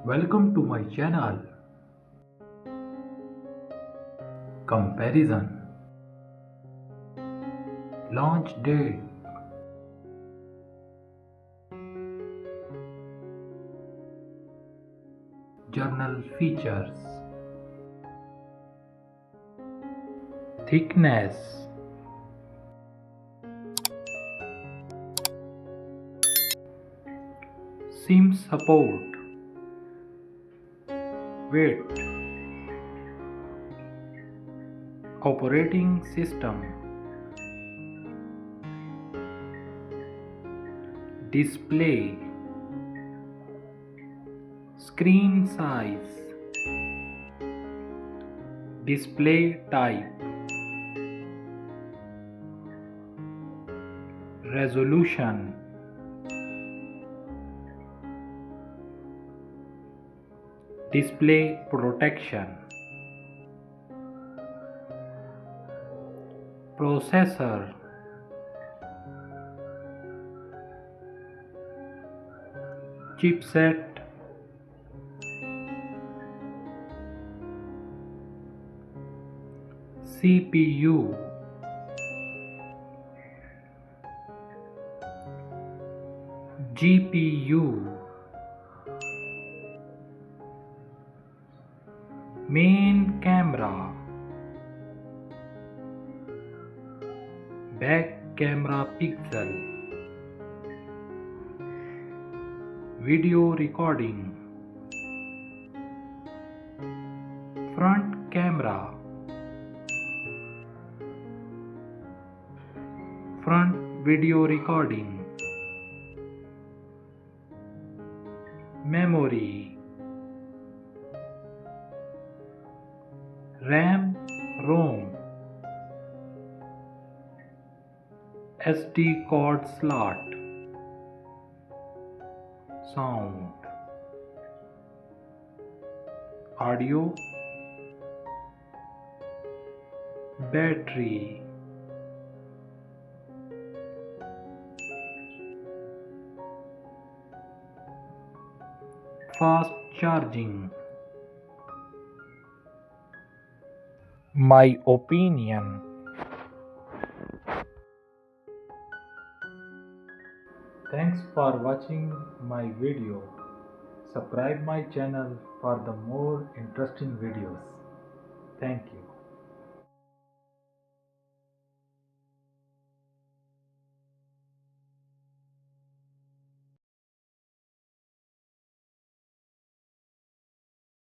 Welcome to my channel. Comparison. Launch date. Journal features. Thickness. SIM support. Weight. Operating system. Display. Screen size. Display type. Resolution. Display protection. Processor. Chipset. CPU. GPU. Main camera. Back camera pixel. Video recording. Front camera. Front video recording. Memory. RAM, ROM. SD card slot. Sound. Audio. Battery. Fast charging. My opinion. Thanks for watching my video. Subscribe my channel for the more interesting videos. Thank you.